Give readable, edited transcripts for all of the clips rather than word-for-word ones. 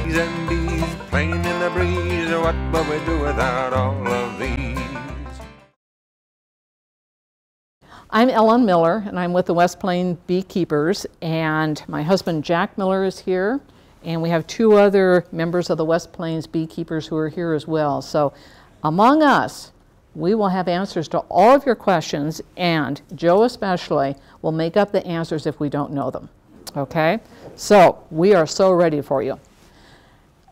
and bees playing in the breeze. What would we do without all of these? I'm Ellen Miller, and I'm with the West Plains Beekeepers, and my husband Jack Miller is here, and we have two other members of the West Plains Beekeepers who are here as well. So among us, we will have answers to all of your questions, and Joe especially will make up the answers if we don't know them. Okay? So we are so ready for you.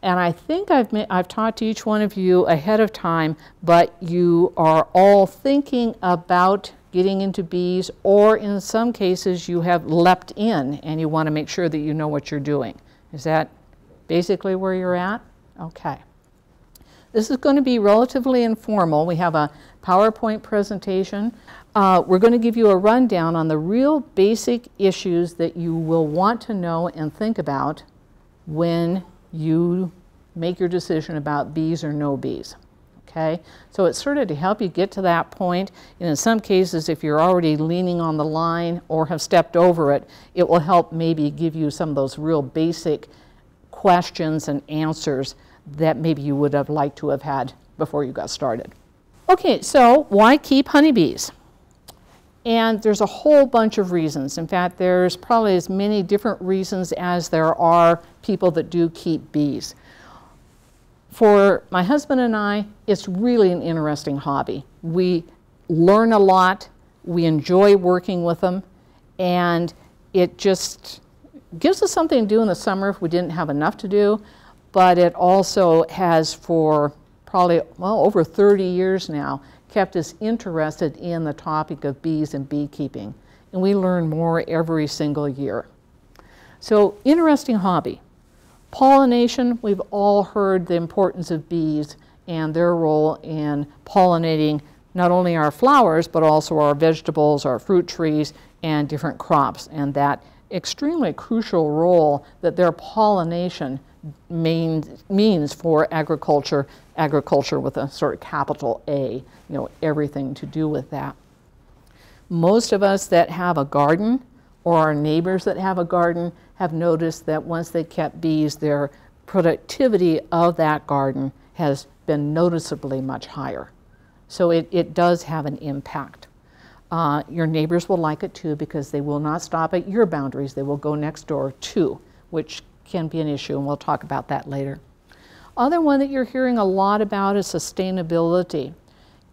And I think I've talked to each one of you ahead of time, but you are all thinking about getting into bees, or in some cases you have leapt in and you want to make sure that you know what you're doing. Is that basically where you're at? Okay. This is going to be relatively informal. We have a PowerPoint presentation. We're going to give you a rundown on the real basic issues that you will want to know and think about when you make your decision about bees or no bees. Okay? So it's sort of to help you get to that point. And in some cases, if you're already leaning on the line or have stepped over it, it will help maybe give you some of those real basic questions and answers that maybe you would have liked to have had before you got started. Okay, so why keep honeybees? And there's a whole bunch of reasons. In fact, there's probably as many different reasons as there are people that do keep bees. For my husband and I, it's really an interesting hobby. We learn a lot, we enjoy working with them, and it just gives us something to do in the summer if we didn't have enough to do, but it also has for probably, well, over 30 years now, kept us interested in the topic of bees and beekeeping, and we learn more every single year. So, interesting hobby. Pollination, we've all heard the importance of bees and their role in pollinating not only our flowers, but also our vegetables, our fruit trees, and different crops, and that extremely crucial role that their pollination means for agriculture, agriculture with a sort of capital A, you know, everything to do with that. Most of us that have a garden, or our neighbors that have a garden, have noticed that once they kept bees, their productivity of that garden has been noticeably much higher. So it does have an impact. Your neighbors will like it too, because they will not stop at your boundaries. They will go next door too, which can be an issue, and we'll talk about that later. Other one that you're hearing a lot about is sustainability.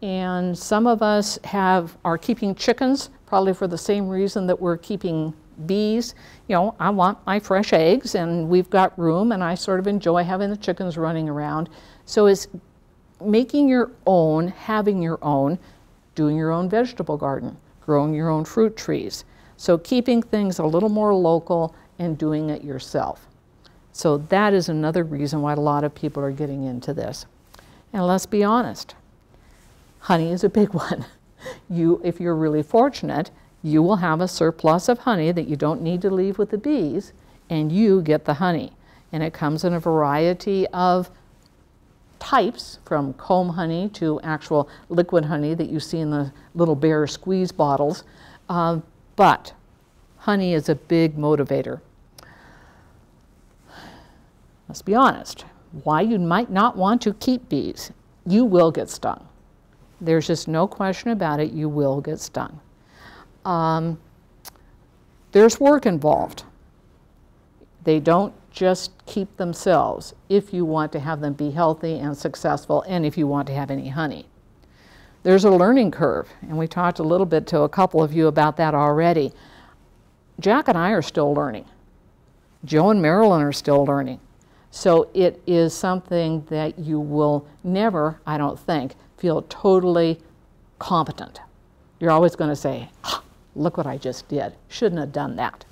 And some of us are keeping chickens, probably for the same reason that we're keeping bees. You know, I want my fresh eggs, and we've got room, and I sort of enjoy having the chickens running around. So it's making your own, having your own, doing your own vegetable garden, growing your own fruit trees. So keeping things a little more local and doing it yourself. So that is another reason why a lot of people are getting into this. And let's be honest, honey is a big one. If you're really fortunate, you will have a surplus of honey that you don't need to leave with the bees, and you get the honey. And it comes in a variety of types, from comb honey to actual liquid honey that you see in the little bear squeeze bottles. But honey is a big motivator. Let's be honest, why you might not want to keep bees. You will get stung. There's just no question about it, you will get stung. There's work involved. They don't just keep themselves if you want to have them be healthy and successful, and if you want to have any honey. There's a learning curve, and we talked a little bit to a couple of you about that already. Jack and I are still learning. Joe and Marilyn are still learning. So it is something that you will never, I don't think, feel totally competent. You're always going to say, oh, look what I just did. Shouldn't have done that.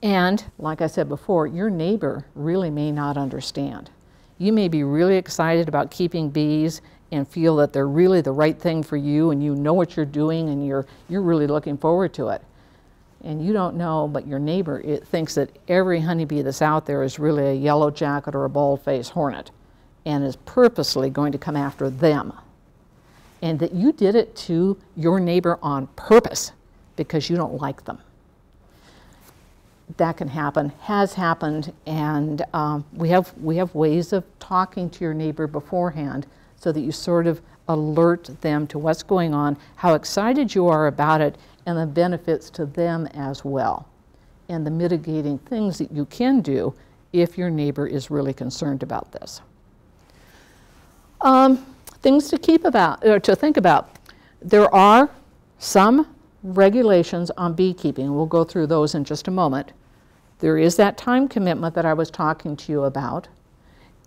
And like I said before, your neighbor really may not understand. You may be really excited about keeping bees and feel that they're really the right thing for you, and you know what you're doing, and you're really looking forward to it. And you don't know, but your neighbor thinks that every honeybee that's out there is really a yellow jacket or a bald-faced hornet, and is purposely going to come after them. And that you did it to your neighbor on purpose because you don't like them. that can happen, has happened, and we have ways of talking to your neighbor beforehand so that you sort of alert them to what's going on, how excited you are about it, and the benefits to them as well, and the mitigating things that you can do if your neighbor is really concerned about this. Things to think about. There are some regulations on beekeeping. We'll go through those in just a moment. There is that time commitment that I was talking to you about,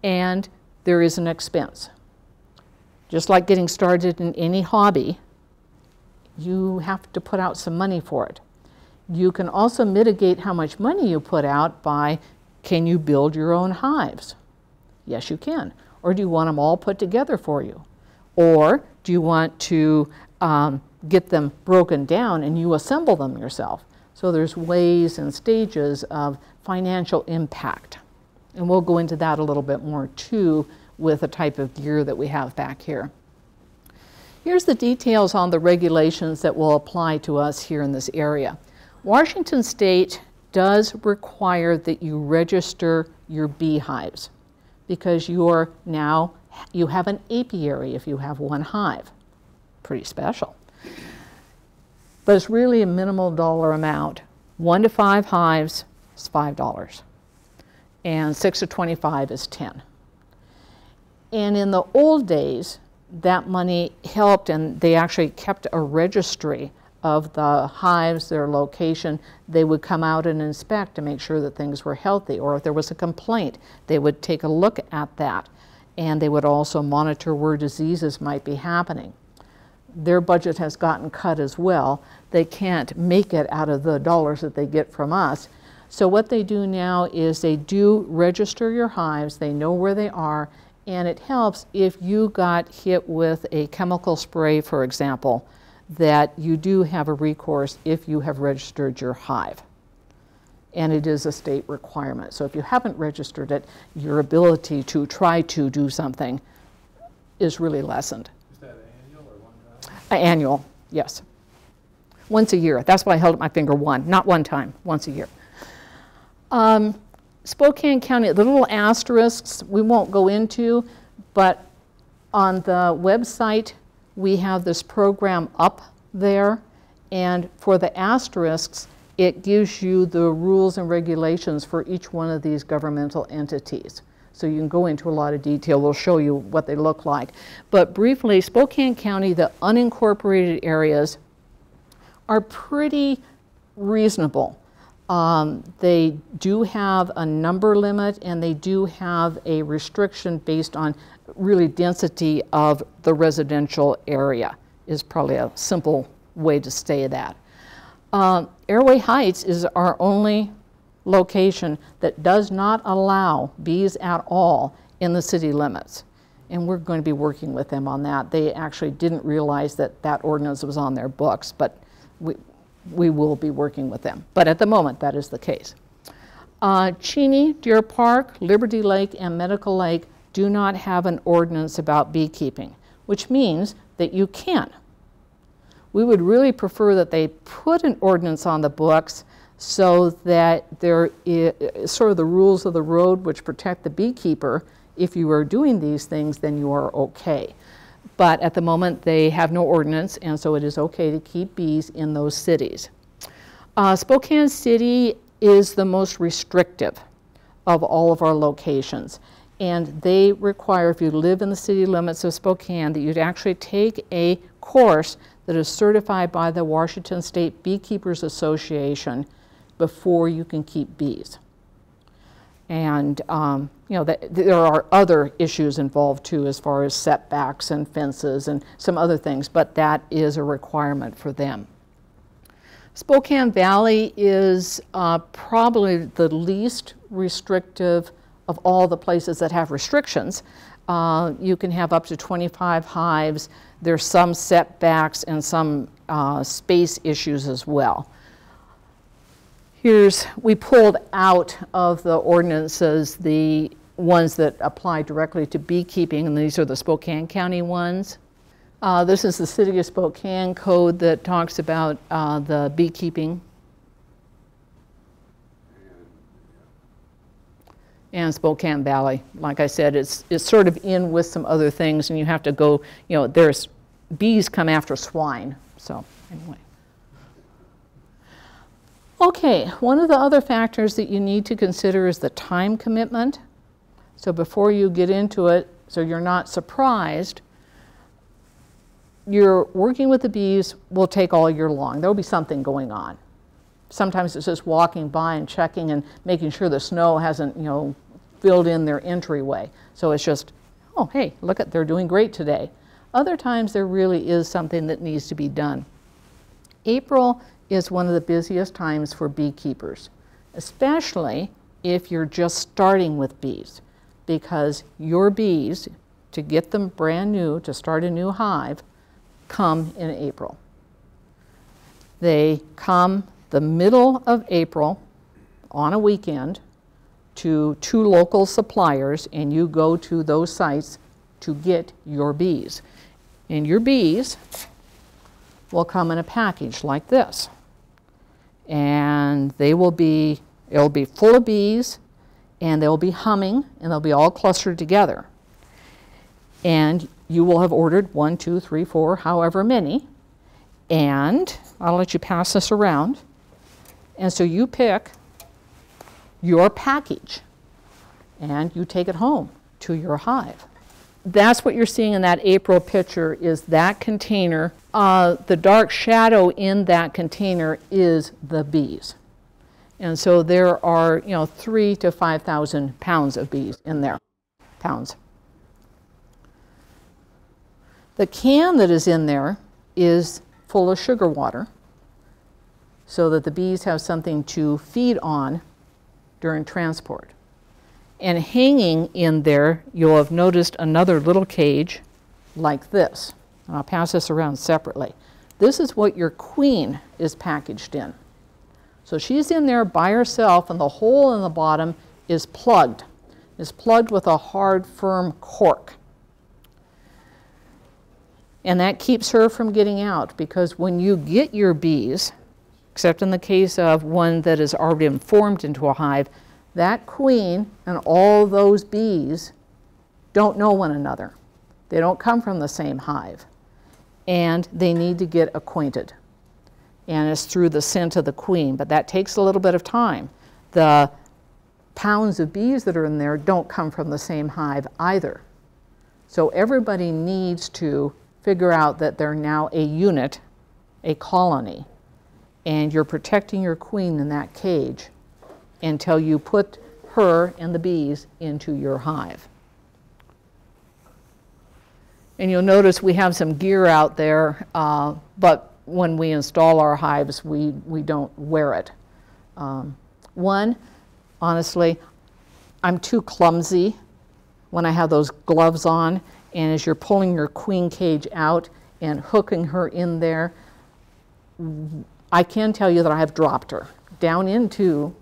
and there is an expense. Just like getting started in any hobby, you have to put out some money for it. You can also mitigate how much money you put out by, can you build your own hives? Yes, you can. Or do you want them all put together for you? Or do you want to get them broken down and you assemble them yourself? So there's ways and stages of financial impact. And we'll go into that a little bit more too with the type of gear that we have back here. Here's the details on the regulations that will apply to us here in this area. Washington State does require that you register your beehives because you have an apiary if you have one hive. Pretty special. But it's really a minimal dollar amount. 1 to 5 hives is $5, and 6 to 25 is $10. And in the old days, that money helped, and they actually kept a registry of the hives, their location. They would come out and inspect to make sure that things were healthy, or if there was a complaint, they would take a look at that. And they would also monitor where diseases might be happening. Their budget has gotten cut as well. They can't make it out of the dollars that they get from us. So what they do now is they do register your hives, they know where they are, and it helps if you got hit with a chemical spray, for example, that you do have a recourse if you have registered your hive. And it is a state requirement. So if you haven't registered it, your ability to try to do something is really lessened. Is that annual or one time? Annual, yes. Once a year. That's why I held up my finger one, not one time, once a year. Spokane County, the little asterisks we won't go into, but on the website we have this program up there, and for the asterisks it gives you the rules and regulations for each one of these governmental entities. So you can go into a lot of detail. We'll show you what they look like. But briefly, Spokane County, the unincorporated areas are pretty reasonable. They do have a number limit, and they do have a restriction based on really density of the residential area, is probably a simple way to say that. Airway Heights is our only location that does not allow bees at all in the city limits. And we're going to be working with them on that. They actually didn't realize that that ordinance was on their books, but we will be working with them. But at the moment, that is the case. Cheney, Deer Park, Liberty Lake, and Medical Lake do not have an ordinance about beekeeping, which means that you can. We would really prefer that they put an ordinance on the books so that there is sort of the rules of the road which protect the beekeeper. If you are doing these things, then you are okay. But at the moment, they have no ordinance, and so it is okay to keep bees in those cities. Spokane City is the most restrictive of all of our locations. And they require, if you live in the city limits of Spokane, that you'd actually take a course that is certified by the Washington State Beekeepers Association before you can keep bees. And you know, there are other issues involved too, as far as setbacks and fences and some other things, but that is a requirement for them. Spokane Valley is probably the least restrictive of all the places that have restrictions. You can have up to 25 hives. There's some setbacks and some space issues as well. We pulled out of the ordinances the ones that apply directly to beekeeping, and these are the Spokane County ones. This is the City of Spokane code that talks about the beekeeping. And Spokane Valley, like I said, it's sort of in with some other things, and you have to go, you know, there's bees come after swine. So anyway. Okay, one of the other factors that you need to consider is the time commitment. So before you get into it, so you're not surprised, you're working with the bees will take all year long. There'll be something going on. Sometimes it's just walking by and checking and making sure the snow hasn't, you know, filled in their entryway. So it's just, oh, hey, look at, they're doing great today. Other times there really is something that needs to be done. April is one of the busiest times for beekeepers, especially if you're just starting with bees, because your bees, to get them brand new, to start a new hive, come in April. They come the middle of April on a weekend to 2 local suppliers, and you go to those sites to get your bees. And your bees will come in a package like this. And they will be, it'll be full of bees, and they'll be humming, and they'll be all clustered together. And you will have ordered 1, 2, 3, 4, however many. And I'll let you pass this around. And so you pick your package, and you take it home to your hive. That's what you're seeing in that April picture, is that container. The dark shadow in that container is the bees. And so there are, you know, 3,000 to 5,000 pounds of bees in there. Pounds. The can that is in there is full of sugar water, so that the bees have something to feed on during transport. And hanging in there, you'll have noticed another little cage like this. And I'll pass this around separately. This is what your queen is packaged in. So she's in there by herself, and the hole in the bottom is plugged. It's plugged with a hard, firm cork. And that keeps her from getting out, because when you get your bees, except in the case of one that has already been formed into a hive, that queen and all those bees don't know one another. They don't come from the same hive, and they need to get acquainted. And it's through the scent of the queen, but that takes a little bit of time. The pounds of bees that are in there don't come from the same hive either. So everybody needs to figure out that they're now a unit, a colony, and you're protecting your queen in that cage until you put her and the bees into your hive. And you'll notice we have some gear out there, but when we install our hives, we don't wear it. One, honestly, I'm too clumsy when I have those gloves on, and as you're pulling your queen cage out and hooking her in there, I can tell you that I have dropped her down into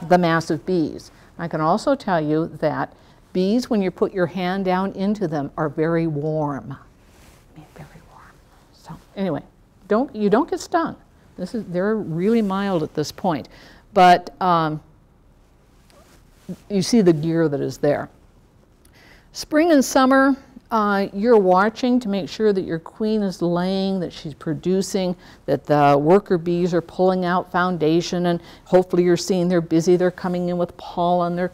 the mass of bees. I can also tell you that bees, when you put your hand down into them, are very warm. Very warm. So anyway, you don't get stung. They're really mild at this point. But you see the gear that is there. Spring and summer, you're watching to make sure that your queen is laying, that she's producing, that the worker bees are pulling out foundation, and hopefully you're seeing they're busy, they're coming in with pollen, they're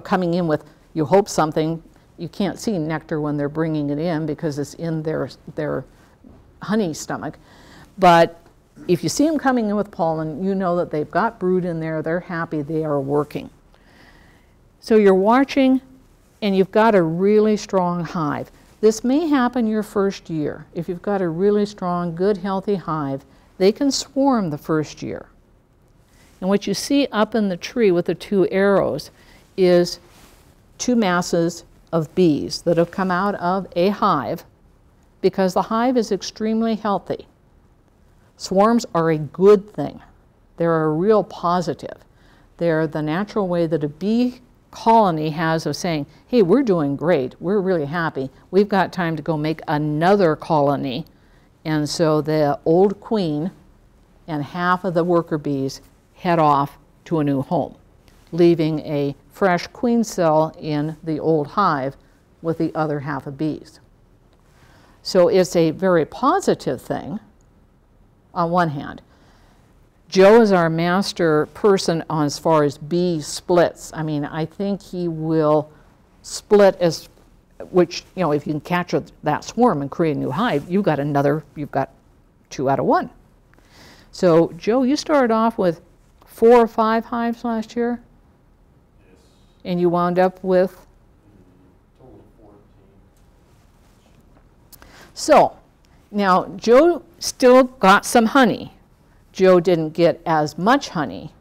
coming in with, you hope, something. You can't see nectar when they're bringing it in because it's in their honey stomach. But if you see them coming in with pollen, you know that they've got brood in there, they're happy, they are working. So you're watching, and you've got a really strong hive. This may happen your first year. If you've got a really strong, good, healthy hive, they can swarm the first year. And what you see up in the tree with the 2 arrows is 2 masses of bees that have come out of a hive, because the hive is extremely healthy. Swarms are a good thing. They're a real positive. They're the natural way that a bee colony has of saying, hey, we're doing great, we're really happy, we've got time to go make another colony. And so the old queen and half of the worker bees head off to a new home. leaving a fresh queen cell in the old hive with the other half of bees. So it's a very positive thing on one hand. Joe is our master person on as far as bee splits. I mean, I think he will split as, which, you know, if you can catch that swarm and create a new hive, you've got 2 out of 1. So Joe, you started off with 4 or 5 hives last year? Yes. And you wound up with? Total of 14. So, now Joe still got some honey. Joe didn't get as much honey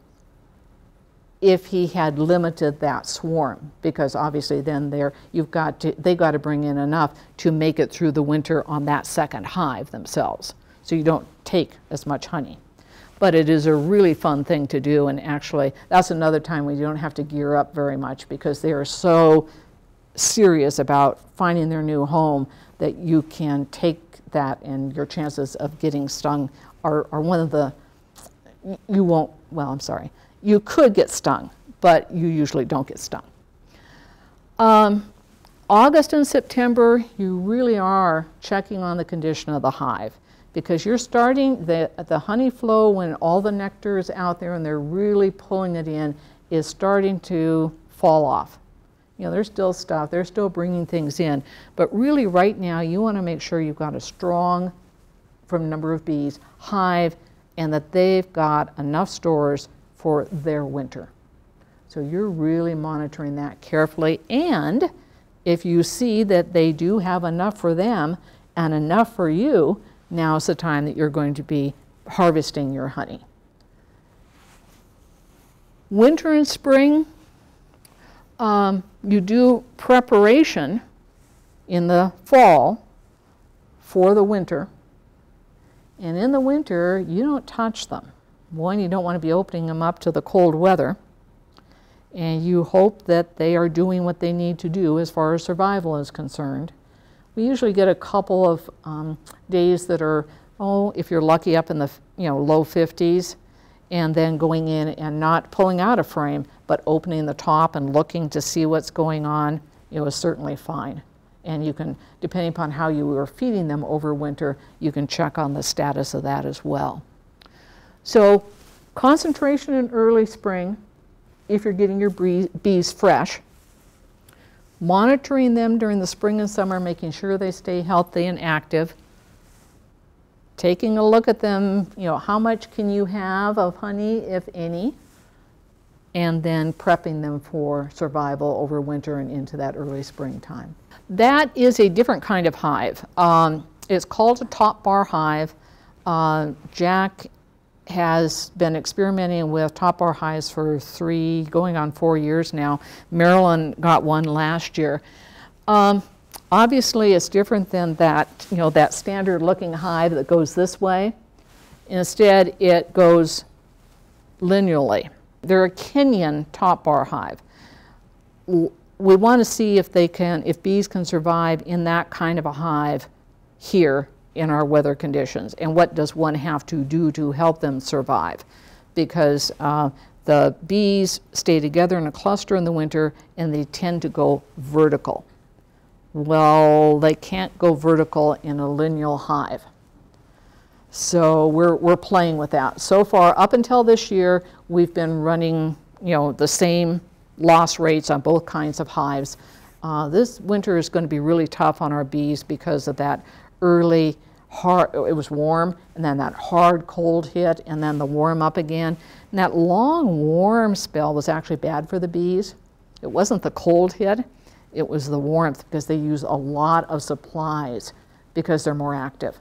if he had limited that swarm, because obviously then they got to bring in enough to make it through the winter on that second hive themselves. So you don't take as much honey. But it is a really fun thing to do, and actually that's another time when you don't have to gear up very much, because they are so serious about finding their new home that you can take that, and your chances of getting stung are one of the, you won't, well, I'm sorry, you could get stung, but you usually don't get stung. August and September, you really are checking on the condition of the hive, because you're starting, the honey flow when all the nectar is out there and they're really pulling it in is starting to fall off. You know, there's still stuff, they're still bringing things in, but really right now you want to make sure you've got a strong, from number of bees, hive, and that they've got enough stores for their winter. So you're really monitoring that carefully, and if you see that they do have enough for them and enough for you, now's the time that you're going to be harvesting your honey. Winter and spring, you do preparation in the fall for the winter, and in the winter you don't touch them. One, you don't want to be opening them up to the cold weather, and you hope that they are doing what they need to do as far as survival is concerned. We usually get a couple of days that are, if you're lucky, up in the low 50s, and then going in and not pulling out a frame, but opening the top and looking to see what's going on, is certainly fine. And you can, depending upon how you were feeding them over winter, you can check on the status of that as well. So concentration in early spring, if you're getting your bees fresh, monitoring them during the spring and summer, making sure they stay healthy and active, taking a look at them, how much can you have of honey, if any, and then prepping them for survival over winter and into that early springtime. That is a different kind of hive. It's called a top bar hive. Jack has been experimenting with top bar hives for 3, going on 4 years now. Marilyn got one last year. Obviously, it's different than that, that standard looking hive that goes this way. Instead, it goes lineally. They're a Kenyan top bar hive. We want to see if bees can survive in that kind of a hive here in our weather conditions, and what does one have to do to help them survive, because the bees stay together in a cluster in the winter and they tend to go vertical. Well, they can't go vertical in a lineal hive. So we're playing with that. So far, up until this year, we've been running the same loss rates on both kinds of hives. This winter is going to be really tough on our bees because of that early hard, it was warm, and then that hard cold hit, and then the warm up again. And that long warm spell was actually bad for the bees. It wasn't the cold hit, it was the warmth, because they use a lot of supplies because they're more active.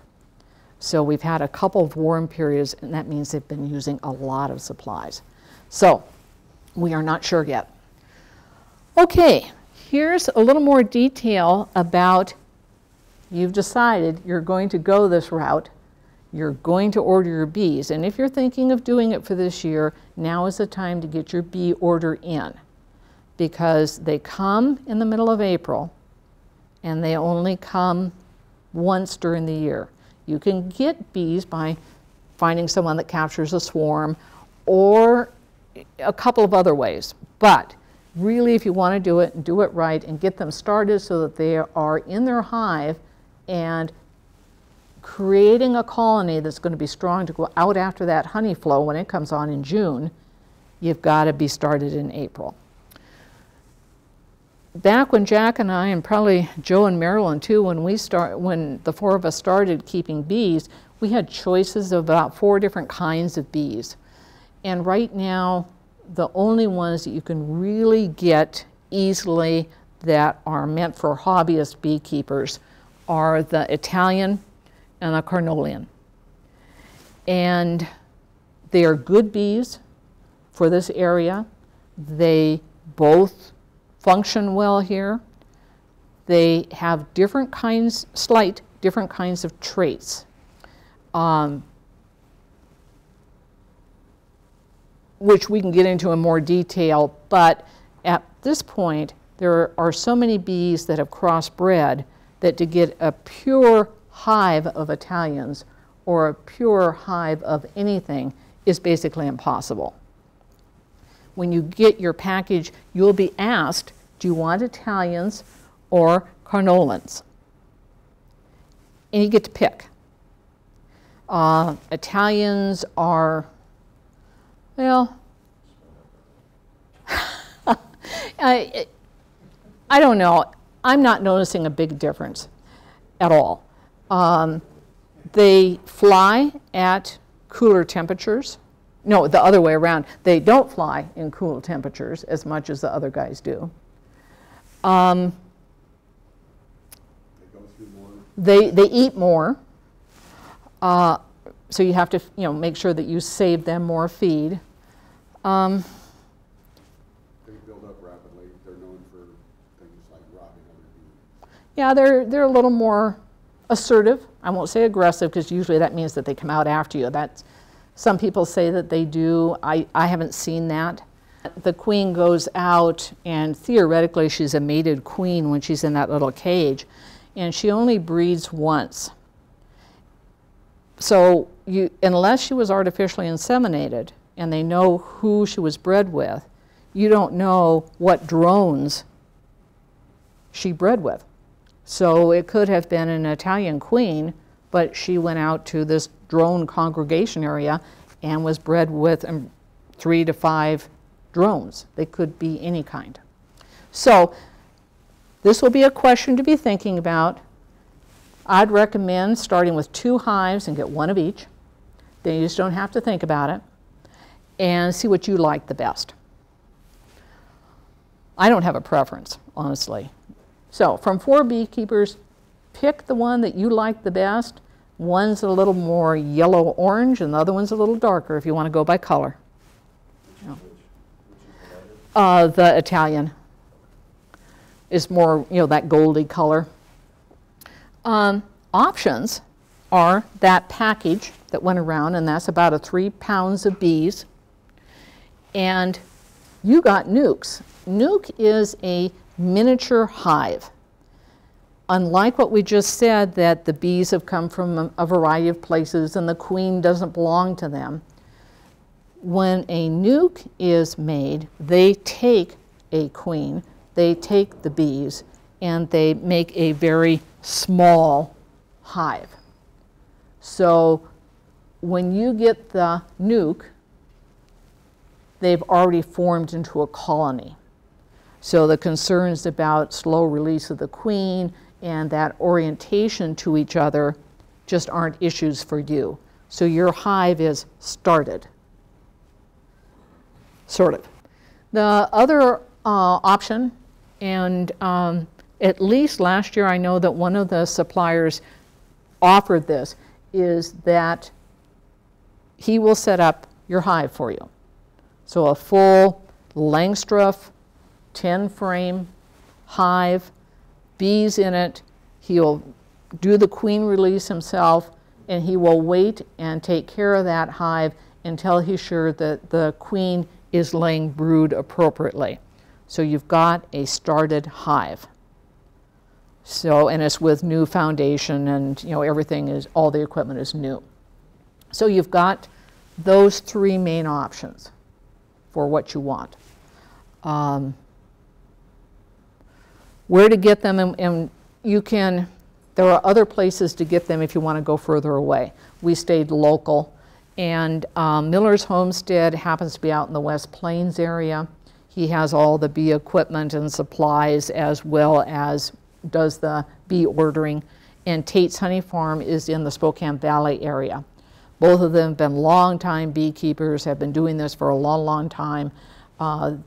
So we've had a couple of warm periods, and that means they've been using a lot of supplies. So we are not sure yet. Okay, here's a little more detail about, you've decided you're going to go this route. You're going to order your bees. And if you're thinking of doing it for this year, now is the time to get your bee order in, because they come in the middle of April and they only come once during the year. You can get bees by finding someone that captures a swarm, or a couple of other ways. But really, if you want to do it right and get them started so that they are in their hive and creating a colony that's going to be strong to go out after that honey flow when it comes on in June, you've got to be started in April. Back when Jack and I, and probably Joe and Marilyn too, when the four of us started keeping bees, we had choices of about 4 different kinds of bees. And right now, the only ones that you can really get easily that are meant for hobbyist beekeepers are the Italian and the Carniolan. And they are good bees for this area. They both function well here. They have different kinds, slight different kinds of traits. Which we can get into in more detail, but at this point, there are so many bees that have crossbred that to get a pure hive of Italians or a pure hive of anything is basically impossible. When you get your package, you'll be asked, do you want Italians or Carniolans? And you get to pick. Italians are, well, I don't know. I'm not noticing a big difference at all. They fly at cooler temperatures. No, the other way around. They don't fly in cool temperatures as much as the other guys do. They go through more. They eat more. So you have to make sure that you save them more feed. They build up rapidly. They're known for things like robbing other bees. Yeah, they're a little more assertive. I won't say aggressive because usually that means that they come out after you. Some people say that they do. I haven't seen that. The queen goes out, and theoretically she's a mated queen when she's in that little cage, and she only breeds once. So unless she was artificially inseminated and they know who she was bred with, you don't know what drones she bred with. So it could have been an Italian queen, but she went out to this drone congregation area and was bred with 3 to 5 drones. They could be any kind. So this will be a question to be thinking about. I'd recommend starting with 2 hives and get 1 of each. Then you just don't have to think about it. And see what you like the best. I don't have a preference, honestly. So from 4 beekeepers, pick the one that you like the best. One's a little more yellow-orange and the other one's a little darker if you want to go by color. The Italian is more, that goldy color. Options are that package that went around, and that's about 3 pounds of bees. And you got nukes. Nuke is a miniature hive. Unlike what we just said, that the bees have come from a variety of places and the queen doesn't belong to them, when a nuke is made, they take a queen, they take the bees, and they make a very small hive. So when you get the nuke, they've already formed into a colony. So the concerns about slow release of the queen and that orientation to each other just aren't issues for you. So your hive is started, sort of. The other option, and at least last year I know that one of the suppliers offered this, is that he will set up your hive for you. So a full Langstroth 10-frame hive, bees in it. He'll do the queen release himself, and he will wait and take care of that hive until he's sure that the queen is laying brood appropriately. So you've got a started hive. So, and it's with new foundation, and everything is, all the equipment is new. So you've got those 3 main options for what you want. Where to get them, and you can, there are other places to get them if you want to go further away. We stayed local, and Miller's Homestead happens to be out in the West Plains area. He has all the bee equipment and supplies, as well as does the bee ordering. And Tate's Honey Farm is in the Spokane Valley area. Both of them have been longtime beekeepers, have been doing this for a long, long time.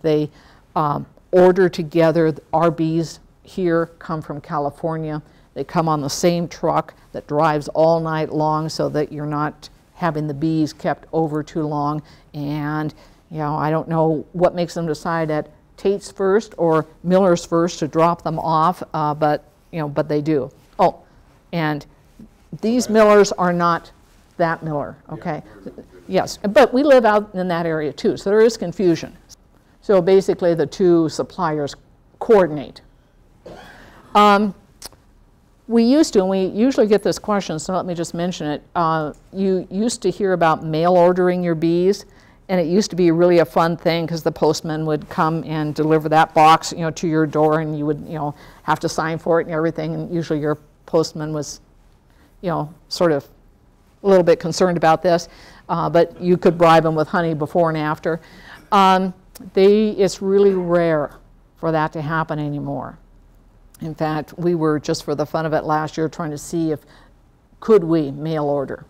They order together. Our bees here come from California. They come on the same truck that drives all night long so that you're not having the bees kept over too long. And you know, I don't know what makes them decide at Tate's first or Miller's first to drop them off, but they do. Oh, and these Millers are not that Miller, okay? Yes, but we live out in that area too, so there is confusion. So basically the two suppliers coordinate. We used to, and we usually get this question, so let me just mention it. You used to hear about mail ordering your bees, and it used to be really a fun thing because the postman would come and deliver that box, to your door, and you would, have to sign for it and everything. And usually your postman was, sort of a little bit concerned about this, but you could bribe them with honey before and after. It's really rare for that to happen anymore. In fact, we were just for the fun of it last year trying to see if could we mail order.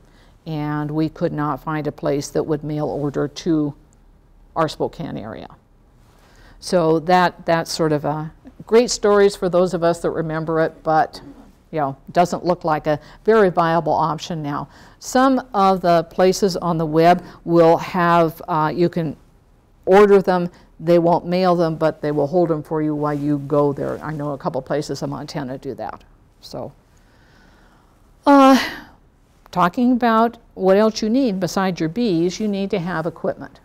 And we could not find a place that would mail order to our Spokane area. So that's sort of a great stories for those of us that remember it, but doesn't look like a very viable option now. Some of the places on the web will have, you can order them. They won't mail them, but they will hold them for you while you go there. I know a couple places in Montana do that. So. Talking about what else you need besides your bees, you need to have equipment.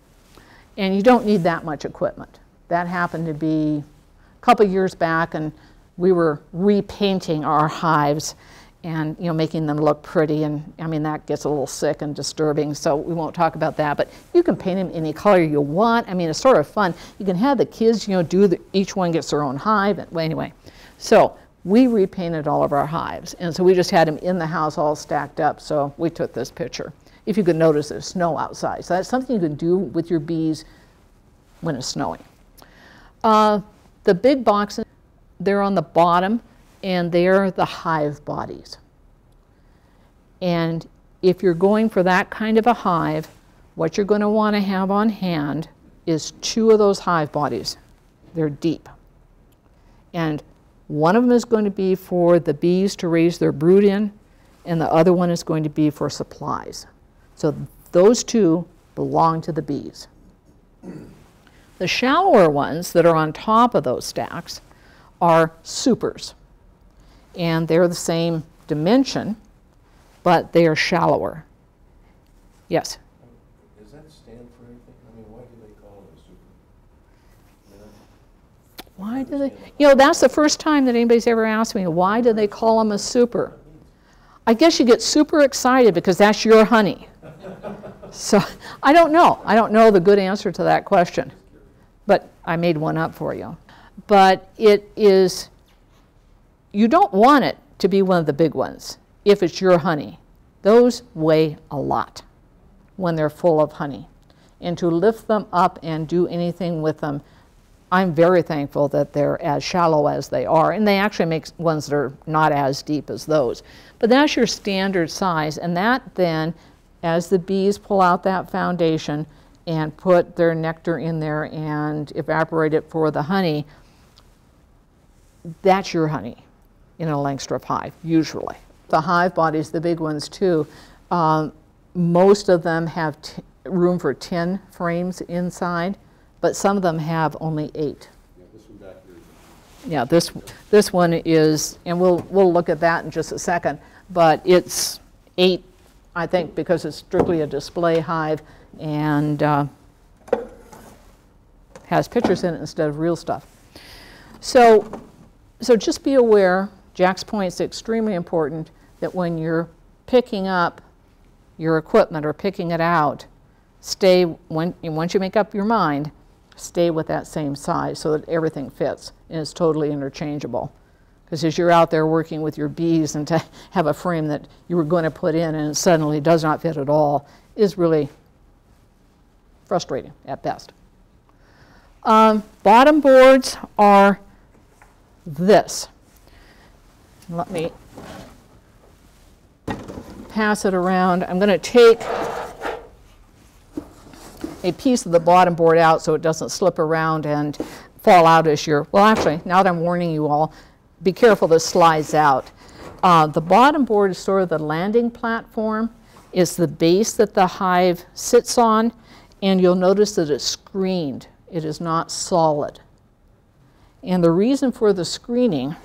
And you don't need that much equipment. That happened to be a couple years back, and we were repainting our hives and making them look pretty, and I mean that gets a little sick and disturbing, so we won't talk about that. But you can paint them any color you want. I mean, it's sort of fun. You can have the kids each one gets their own hive. Well, anyway, so we repainted all of our hives, and so we just had them in the house all stacked up, so we took this picture. If you could notice, there's snow outside, so that's something you can do with your bees when it's snowing. The big boxes, they're on the bottom, and they're the hive bodies. And if you're going for that kind of a hive, what you're going to want to have on hand is 2 of those hive bodies. They're deep. And one of them is going to be for the bees to raise their brood in, and the other one is going to be for supplies. So those 2 belong to the bees. The shallower ones that are on top of those stacks are supers. And they're the same dimension, but they are shallower. Yes? Does that stand for anything? I mean, why do they call it a super? Why do they? That's the first time that anybody's ever asked me, why do they call them a super? I guess you get super excited because that's your honey. So I don't know. I don't know the good answer to that question, but I made one up for you. But it is, you don't want it to be one of the big ones if it's your honey. Those weigh a lot when they're full of honey. And to lift them up and do anything with them, I'm very thankful that they're as shallow as they are. And they actually make ones that are not as deep as those. But that's your standard size. And that then, as the bees pull out that foundation and put their nectar in there and evaporate it for the honey, that's your honey in a Langstroth hive, usually. The hive bodies, the big ones too, most of them have room for 10 frames inside, but some of them have only 8. Yeah, this one back here is Yeah, this one is, and we'll look at that in just a second, but it's 8, I think, because it's strictly a display hive and has pictures in it instead of real stuff. So just be aware, Jack's point is extremely important, that when you're picking up your equipment or picking it out, once you make up your mind, stay with that same size so that everything fits and is totally interchangeable. Because as you're out there working with your bees, and to have a frame that you were going to put in and it suddenly does not fit at all is really frustrating at best. Bottom boards are this. Let me pass it around. I'm going to take a piece of the bottom board out so it doesn't slip around and fall out as you're, well actually, now that I'm warning you all, be careful this slides out. The bottom board is sort of the landing platform. It's the base that the hive sits on, and you'll notice that it's screened. It is not solid. And the reason for the screening,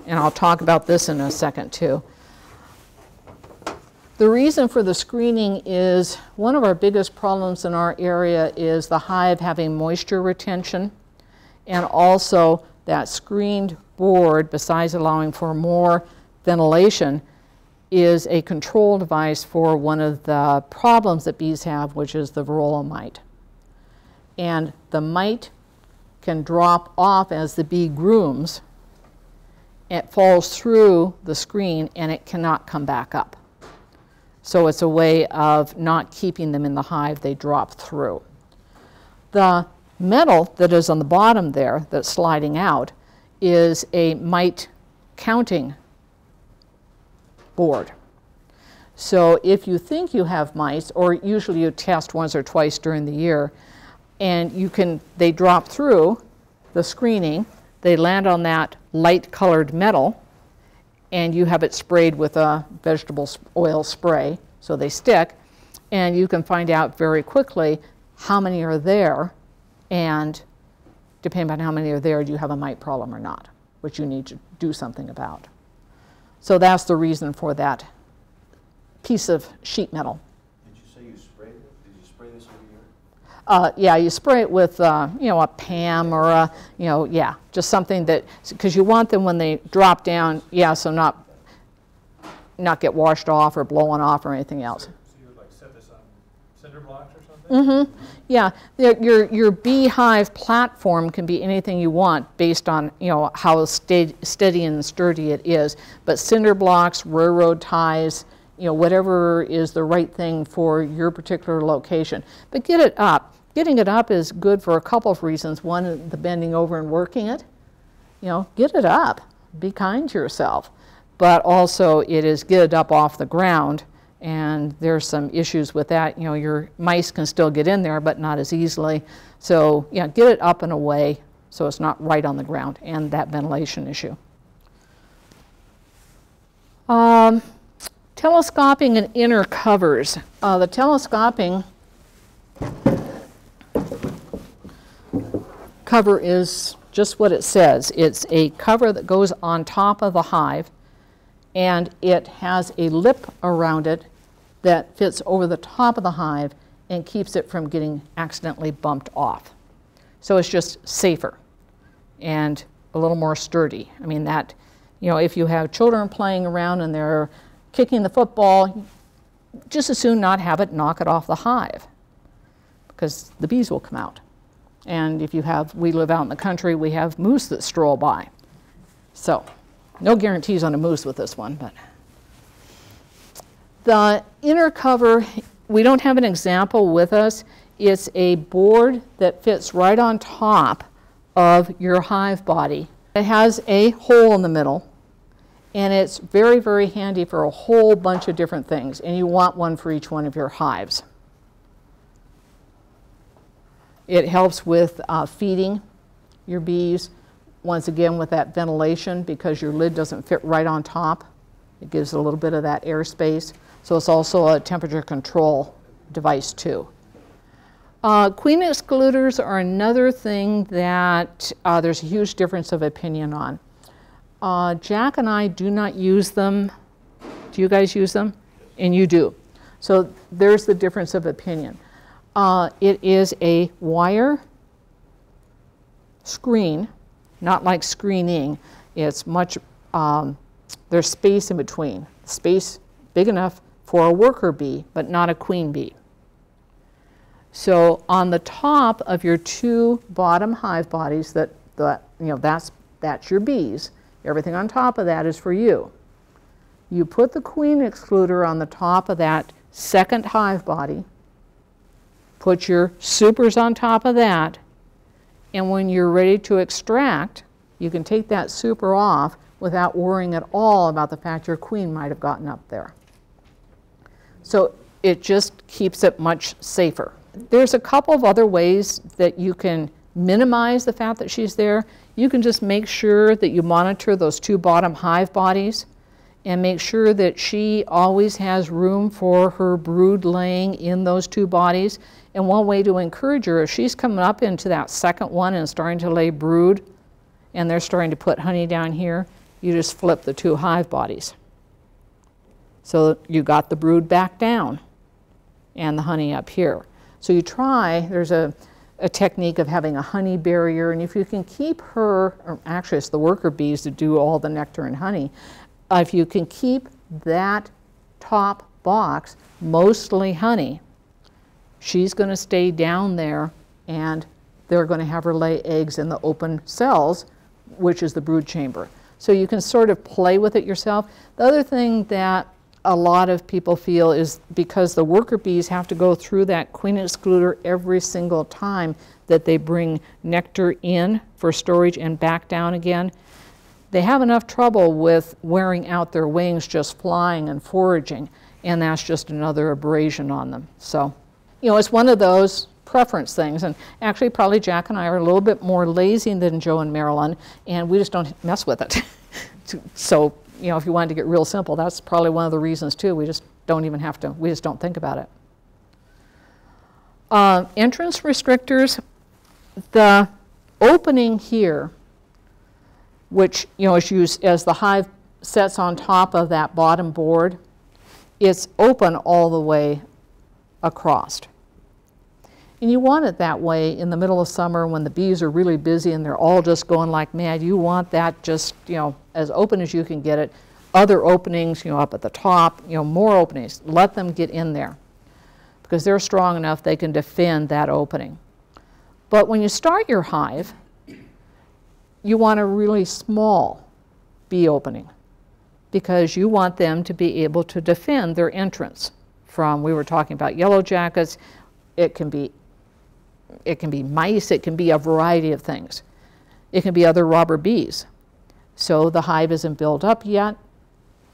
and I'll talk about this in a second too, the reason for the screening is one of our biggest problems in our area is the hive having moisture retention, and also that screened board, besides allowing for more ventilation, is a control device for one of the problems that bees have, which is the varroa mite. And the mite can drop off as the bee grooms. It falls through the screen and it cannot come back up. So it's a way of not keeping them in the hive, they drop through. The metal that is on the bottom there that's sliding out is a mite counting board. So if you think you have mice, or usually you test once or twice during the year, and they drop through the screening, they land on that light colored metal, and you have it sprayed with a vegetable oil spray, so they stick, and you can find out very quickly how many are there, and depending on how many are there, do you have a mite problem or not, which you need to do something about. So that's the reason for that piece of sheet metal. Did you say you sprayed it? Did you spray this every year? Yeah, you spray it with, you know, a PAM or a, you know, yeah, just something that, because you want them when they drop down, yeah, so not get washed off or blown off or anything else. So you would like set this on cinder blocks or something? Mm-hmm. Yeah, your beehive platform can be anything you want based on, you know, how steady and sturdy it is. But cinder blocks, railroad ties, you know, whatever is the right thing for your particular location. But get it up. Getting it up is good for a couple of reasons. One, the bending over and working it. You know, get it up. Be kind to yourself. But also it is get it up off the ground. And there's some issues with that. You know, your mice can still get in there, but not as easily. So, yeah, get it up and away so it's not right on the ground, and that ventilation issue. Telescoping and inner covers. The telescoping cover is just what it says. It's a cover that goes on top of the hive, and it has a lip around it that fits over the top of the hive and keeps it from getting accidentally bumped off. So it's just safer and a little more sturdy. I mean that, you know, if you have children playing around and they're kicking the football, just as soon not have it knock it off the hive, because the bees will come out. And if you have, we live out in the country, we have moose that stroll by. So no guarantees on a moose with this one, but. The inner cover, we don't have an example with us. It's a board that fits right on top of your hive body. It has a hole in the middle, and it's very, very handy for a whole bunch of different things, and you want one for each one of your hives. It helps with feeding your bees, once again with that ventilation, because your lid doesn't fit right on top. It gives a little bit of that airspace. So it's also a temperature control device too. Queen excluders are another thing that there's a huge difference of opinion on. Jack and I do not use them. Do you guys use them? And you do. So there's the difference of opinion. It is a wire screen, not like screening. It's much, there's space in between. Space big enough for a worker bee, but not a queen bee. So on the top of your 2 bottom hive bodies, that's your bees. Everything on top of that is for you. You put the queen excluder on the top of that second hive body, put your supers on top of that, and when you're ready to extract, you can take that super off without worrying at all about the fact your queen might have gotten up there. So it just keeps it much safer. There's a couple of other ways that you can minimize the fact that she's there. You can just make sure that you monitor those 2 bottom hive bodies and make sure that she always has room for her brood laying in those 2 bodies. And one way to encourage her, if she's coming up into that second one and starting to lay brood, and they're starting to put honey down here, you just flip the 2 hive bodies. So you got the brood back down and the honey up here. So you try, there's a technique of having a honey barrier, and if you can keep her, or actually it's the worker bees that do all the nectar and honey, if you can keep that top box mostly honey, she's going to stay down there and they're going to have her lay eggs in the open cells, which is the brood chamber. So you can sort of play with it yourself. The other thing that a lot of people feel is because the worker bees have to go through that queen excluder every single time that they bring nectar in for storage and back down again, they have enough trouble with wearing out their wings just flying and foraging, and that's just another abrasion on them. So, you know, it's one of those preference things, and actually probably Jack and I are a little bit more lazy than Joe and Marilyn, and we just don't mess with it. So, you know, if you wanted to get real simple, that's probably one of the reasons too. We just don't even have to, we just don't think about it. Entrance restrictors, the opening here, which, you know, is used as the hive sets on top of that bottom board, it's open all the way across. And you want it that way in the middle of summer when the bees are really busy and they're all just going like mad. You want that just, you know, as open as you can get it. Other openings, you know, up at the top, you know, more openings. Let them get in there because they're strong enough they can defend that opening. But when you start your hive, you want a really small bee opening because you want them to be able to defend their entrance from, we were talking about yellow jackets, it can be mice, it can be a variety of things. It can be other robber bees. So the hive isn't built up yet.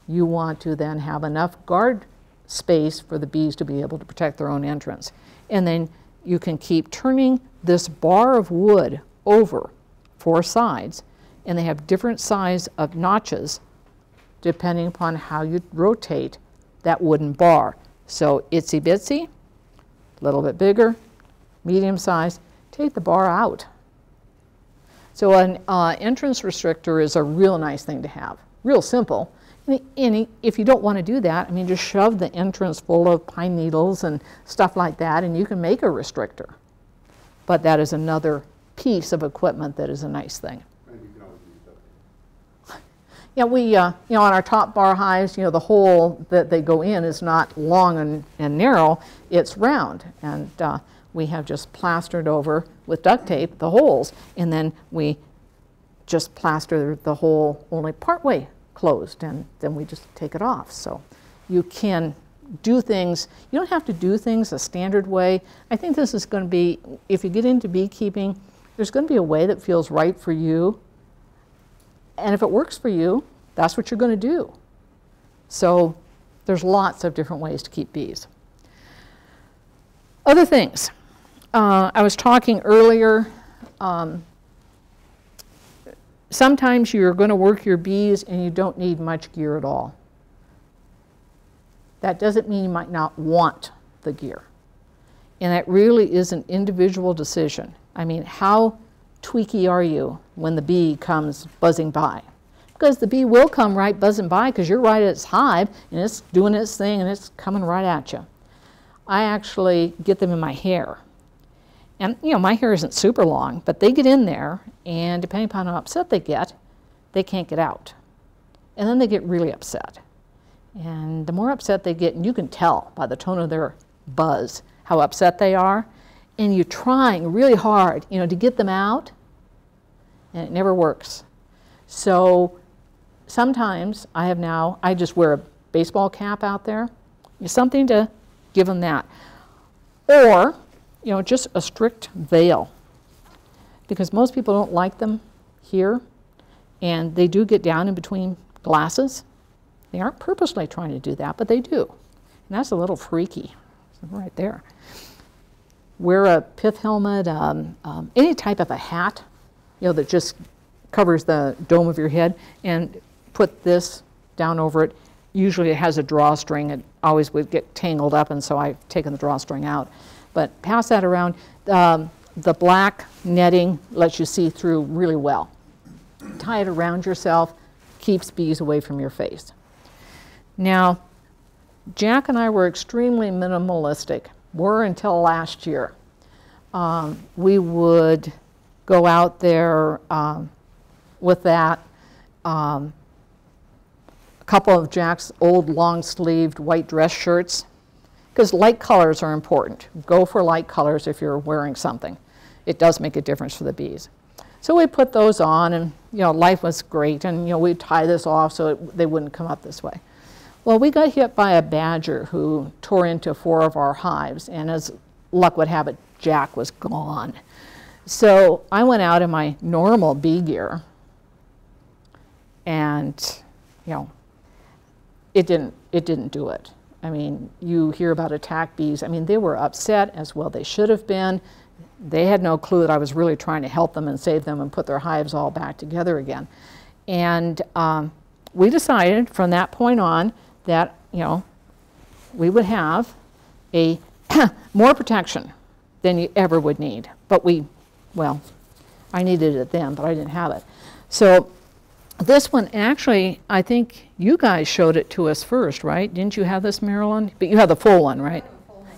You want to then have enough guard space for the bees to be able to protect their own entrance. And then you can keep turning this bar of wood over 4 sides, and they have different size of notches depending upon how you rotate that wooden bar. So itsy bitsy, a little bit bigger, medium size, take the bar out. So an entrance restrictor is a real nice thing to have, real simple. And if you don't want to do that, I mean, just shove the entrance full of pine needles and stuff like that, and you can make a restrictor. But that is another piece of equipment that is a nice thing. And you can always use that. Yeah, we, you know, on our top bar hives, you know, the hole that they go in is not long and narrow, it's round. And we have just plastered over with duct tape the holes, and then we just plaster the hole only partway closed, and then we just take it off. So you can do things, you don't have to do things a standard way. I think this is going to be, if you get into beekeeping, there's going to be a way that feels right for you. And if it works for you, that's what you're going to do. So there's lots of different ways to keep bees. Other things. I was talking earlier, sometimes you're going to work your bees and you don't need much gear at all. That doesn't mean you might not want the gear. And that really is an individual decision. I mean, how tweaky are you when the bee comes buzzing by? Because the bee will come right buzzing by because you're right at its hive and it's doing its thing and it's coming right at you. I actually get them in my hair. And, you know, my hair isn't super long, but they get in there, and depending upon how upset they get, they can't get out. And then they get really upset. And the more upset they get, and you can tell by the tone of their buzz how upset they are, and you're trying really hard, you know, to get them out, and it never works. So sometimes I just wear a baseball cap out there, something to give them that. Or, you know, just a strict veil, because most people don't like them here, and they do get down in between glasses. They aren't purposely trying to do that, but they do. And that's a little freaky, right there. Wear a pith helmet, any type of a hat, you know, that just covers the dome of your head, and put this down over it. Usually it has a drawstring. It always would get tangled up, and so I've taken the drawstring out. But pass that around. The black netting lets you see through really well. Tie it around yourself, keeps bees away from your face. Now, Jack and I were extremely minimalistic. Were until last year. We would go out there with that. A couple of Jack's old long-sleeved white dress shirts, because light colors are important. Go for light colors if you're wearing something. It does make a difference for the bees. So we put those on, and you know, life was great, and you know, we'd tie this off so they wouldn't come up this way. Well, we got hit by a badger who tore into 4 of our hives, and as luck would have it, Jack was gone. So I went out in my normal bee gear, and you know, it didn't do it. I mean, you hear about attack bees. I mean, they were upset, as well they should have been. They had no clue that I was really trying to help them and save them and put their hives all back together again. And we decided from that point on that, you know, we would have a more protection than you ever would need. But well, I needed it then, but I didn't have it. So this one, actually, I think you guys showed it to us first, right? Didn't you have this, Marilyn? But you have the full one, right?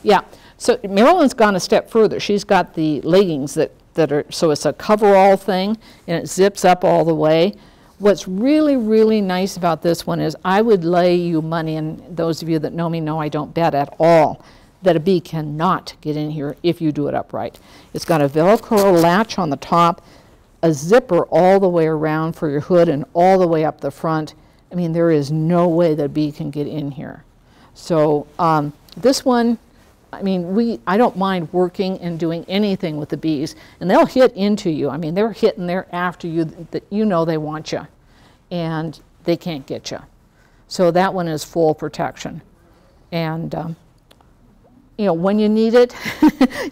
Yeah. So Marilyn's gone a step further. She's got the leggings that are, so it's a coverall thing, and it zips up all the way. What's really, really nice about this one is I would lay you money, and those of you that know me know I don't bet at all, that a bee cannot get in here if you do it upright. It's got a Velcro latch on the top, a zipper all the way around for your hood and all the way up the front. I mean, there is no way that a bee can get in here. So this one, I mean, I don't mind working and doing anything with the bees, and they'll hit into you. I mean, they're hitting there after you, that you know they want you, and they can't get you. So that one is full protection. And, you know, when you need it,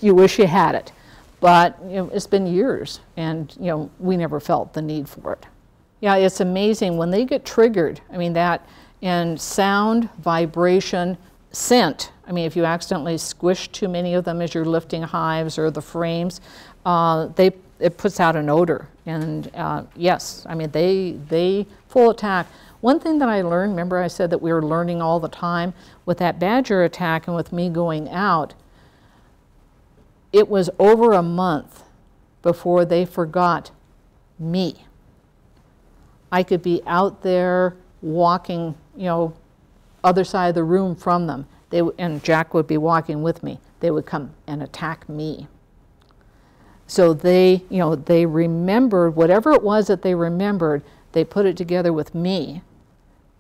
you wish you had it. But you know, it's been years, and you know, we never felt the need for it. Yeah, it's amazing when they get triggered. I mean, that and sound, vibration, scent. I mean, if you accidentally squish too many of them as you're lifting hives or the frames, it puts out an odor. And yes, I mean, they full attack. One thing that I learned, remember I said that we were learning all the time, with that badger attack and with me going out, it was over a month before they forgot me. I could be out there walking, you know, other side of the room from them. And Jack would be walking with me. They would come and attack me. So they, you know, they remembered whatever it was that they remembered, they put it together with me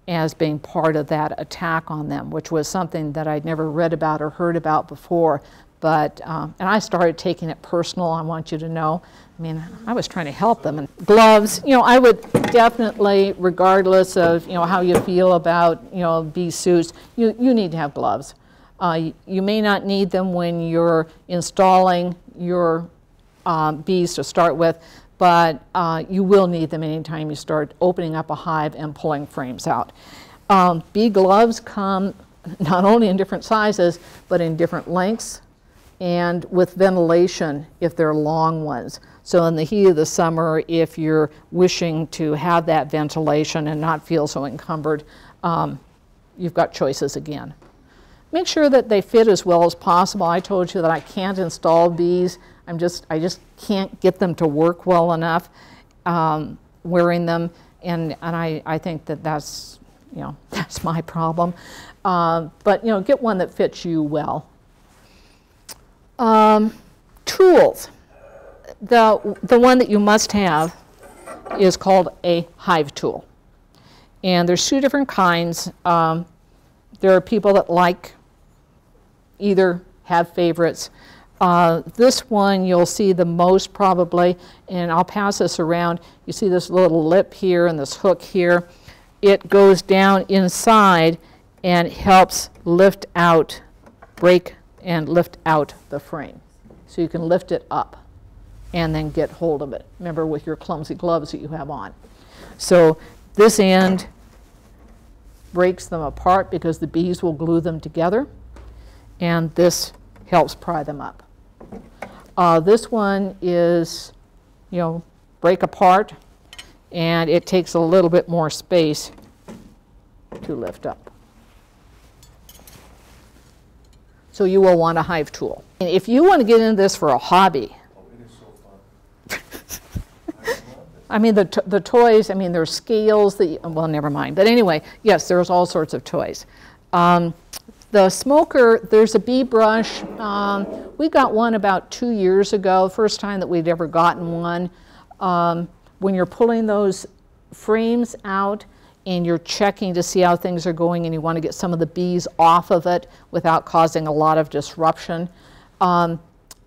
as being part of that attack on them, which was something that I'd never read about or heard about before. But, and I started taking it personal, I want you to know. I mean, I was trying to help them. And gloves, you know, I would definitely, regardless of, you know, how you feel about, you know, bee suits, you need to have gloves. You may not need them when you're installing your bees to start with, but you will need them anytime you start opening up a hive and pulling frames out. Bee gloves come not only in different sizes, but in different lengths, and with ventilation if they're long ones. So in the heat of the summer, if you're wishing to have that ventilation and not feel so encumbered, you've got choices again. Make sure that they fit as well as possible. I told you that I can't install bees. I just can't get them to work well enough wearing them, and I think that that's, you know, that's my problem. But you know, get one that fits you well. tools. The one that you must have is called a hive tool. And there's two different kinds. There are people that like either, have favorites. This one you'll see the most probably, and I'll pass this around. You see this little lip here and this hook here. It goes down inside and helps lift out, break and lift out the frame. So you can lift it up and then get hold of it. Remember, with your clumsy gloves that you have on. So this end breaks them apart because the bees will glue them together, and this helps pry them up. This one is, break apart, and it takes a little bit more space to lift up. So you will want a hive tool. And if you want to get into this for a hobby, I mean, the toys, I mean, there's scales that, well, never mind. But anyway, yes, there's all sorts of toys. The smoker, there's a bee brush. We got one about 2 years ago, first time that we'd ever gotten one. When you're pulling those frames out and you're checking to see how things are going and you want to get some of the bees off of it without causing a lot of disruption,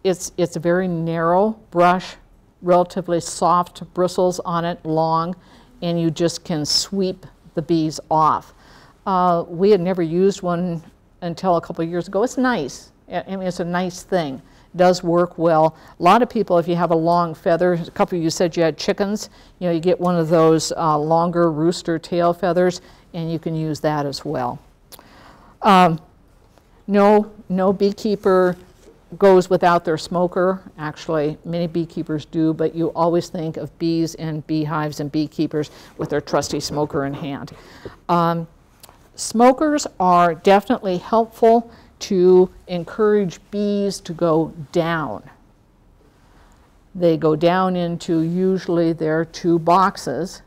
it's a very narrow brush, relatively soft bristles on it, long, and you just can sweep the bees off. We had never used one until a couple of years ago. It's nice. I mean, it's a nice thing. It does work well. A lot of people, if you have a long feather, a couple of you said you had chickens, you get one of those longer rooster tail feathers, and you can use that as well. No beekeeper goes without their smoker. Actually, many beekeepers do, but you always think of bees and beehives and beekeepers with their trusty smoker in hand. Smokers are definitely helpful to encourage bees to go down. They go down into usually their 2 boxes,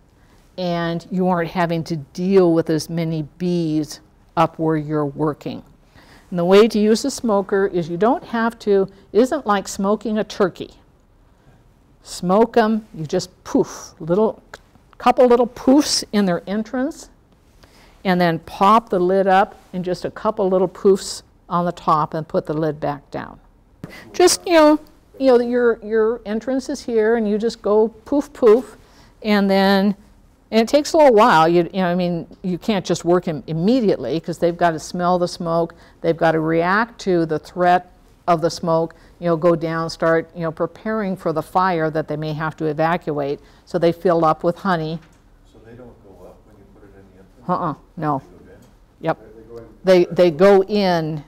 and you aren't having to deal with as many bees up where you're working. And the way to use a smoker is you don't have to, it isn't like smoking a turkey. Smoke them, you just poof, couple little poofs in their entrance, and then pop the lid up and just a couple little poofs on the top and put the lid back down. Just, your entrance is here and you just go poof, poof, and it takes a little while. You can't just work immediately because they've got to smell the smoke. They've got to react to the threat of the smoke, go down, start, preparing for the fire that they may have to evacuate. So they fill up with honey. So they don't go up when you put it in the entrance? No. They go in? Yep. They go in,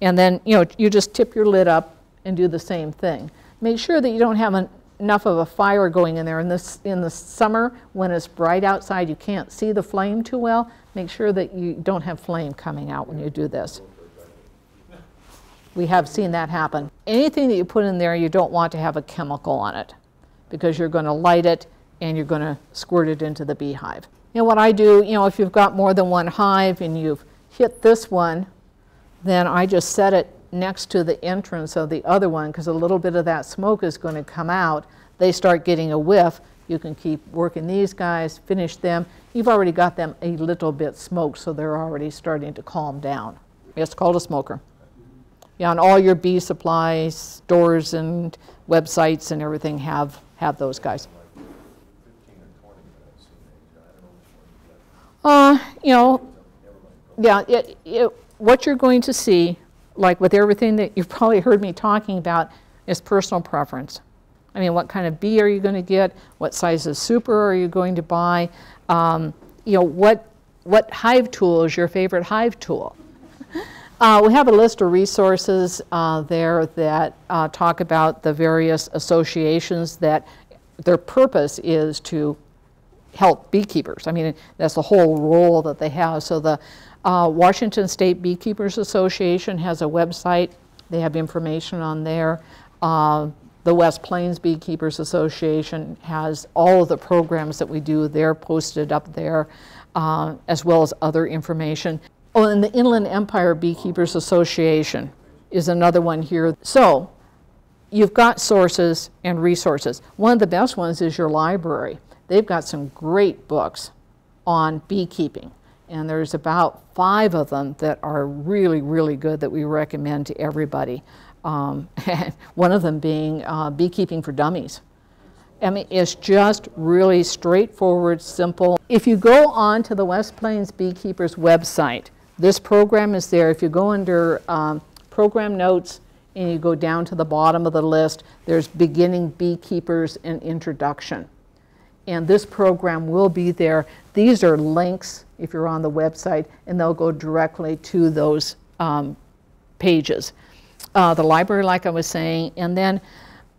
and then, you just tip your lid up and do the same thing. Make sure that you don't have enough of a fire going in there. In the summer, when it's bright outside, you can't see the flame too well. Make sure that you don't have flame coming out when you do this. We have seen that happen. Anything that you put in there, you don't want to have a chemical on it because you're going to light it and you're going to squirt it into the beehive. What I do, if you've got more than one hive and you've hit this one, then I just set it next to the entrance of the other one because a little bit of that smoke is going to come out. They start getting a whiff. You can keep working these guys, finish them. You've already got them a little bit smoked, so they're already starting to calm down. It's called a smoker. Yeah, and all your bee supplies, stores and websites and everything have those guys. 15 or 20 minutes. I don't know which one you Yeah, what you're going to see, like with everything that you've probably heard me talking about, is personal preference. I mean, what kind of bee are you going to get? What size of super are you going to buy? What hive tool is your favorite hive tool? We have a list of resources there that talk about the various associations that their purpose is to help beekeepers. I mean, that's the whole role that they have. So the Washington State Beekeepers Association has a website. They have information on there. The West Plains Beekeepers Association has all of the programs that we do. They're posted up there, as well as other information. Oh, and the Inland Empire Beekeepers Association is another one here. So you've got sources and resources. One of the best ones is your library. They've got some great books on beekeeping, and there's about 5 of them that are really, really good that we recommend to everybody. One of them being Beekeeping for Dummies. I mean, it's just really straightforward, simple. If you go on to the West Plains Beekeepers website, this program is there. If you go under program notes and you go down to the bottom of the list, there's Beginning Beekeepers and Introduction. And this program will be there. These are links if you're on the website, and they'll go directly to those pages. The library, like I was saying, and then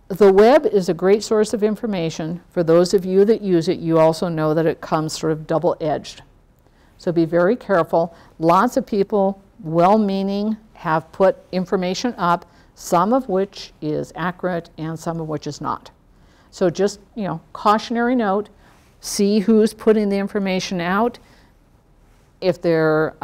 the web is a great source of information. For those of you that use it, you also know that it comes sort of double-edged. So be very careful. Lots of people, well-meaning, have put information up, some of which is accurate and some of which is not. So just, you know, cautionary note, see who's putting the information out. If they're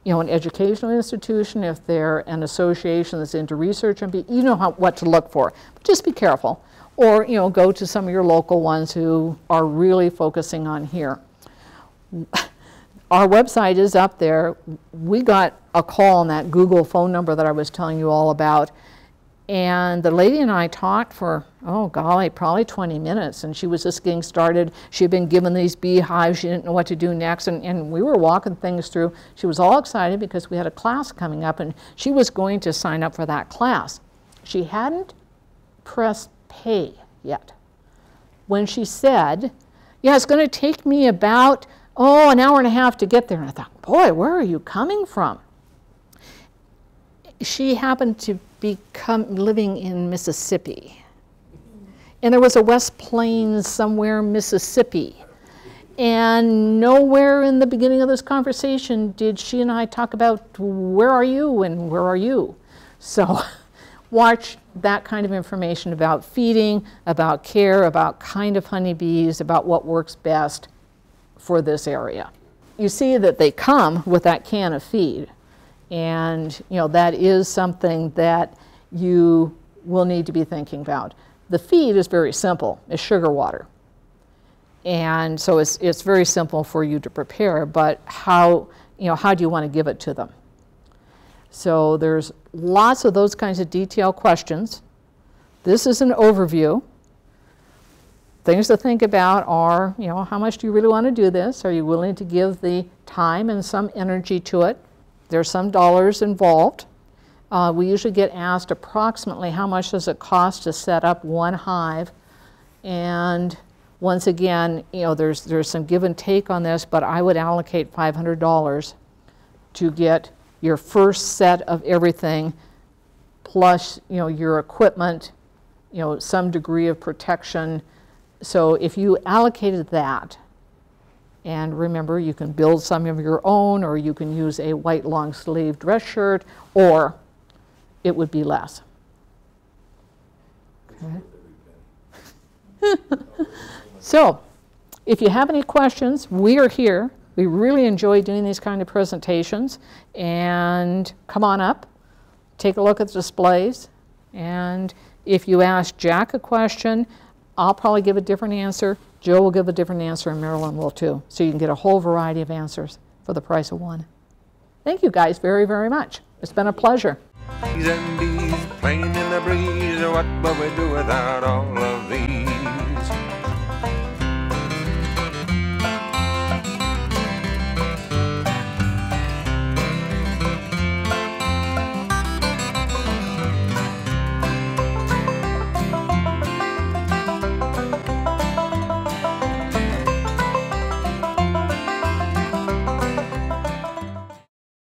you know, an educational institution, if they're an association that's into research, and you know what to look for. But just be careful. Or, you know, go to some of your local ones who are really focusing on here. Our website is up there. We got a call on that Google phone number that I was telling you all about. And the lady and I talked for, oh golly, probably 20 minutes, and she was just getting started. She had been given these beehives. She didn't know what to do next, and we were walking things through. She was all excited because we had a class coming up, and she was going to sign up for that class. She hadn't pressed pay yet when she said, yeah, it's going to take me about, oh, an hour and a half to get there. And I thought, boy, where are you coming from? She happened to become living in Mississippi. And there was a West Plains somewhere in Mississippi. And nowhere in the beginning of this conversation did she and I talk about where are you and where are you. So watch that kind of information about feeding, about care, about kind of honeybees, about what works best for this area. You see that they come with that can of feed. And you know, that is something that you will need to be thinking about. The feed is very simple. It's sugar water. And so it's very simple for you to prepare, but how do you want to give it to them? So there's lots of those kinds of detailed questions. This is an overview. Things to think about are, you know, how much do you really want to do this? Are you willing to give the time and some energy to it? There's some dollars involved. We usually get asked approximately how much does it cost to set up one hive. And once again, you know, there's some give and take on this, but I would allocate $500 to get your first set of everything, plus, you know, your equipment, you know, some degree of protection. So if you allocated that, and remember, you can build some of your own, or you can use a white long sleeve dress shirt, or it would be less. Okay. So, if you have any questions, we are here. We really enjoy doing these kind of presentations. And come on up, take a look at the displays. And if you ask Jack a question, I'll probably give a different answer. Joe will give a different answer, and Marilyn will too. So you can get a whole variety of answers for the price of one. Thank you guys very, very much. It's been a pleasure. Bees and bees playing in the breeze, what would we do without all of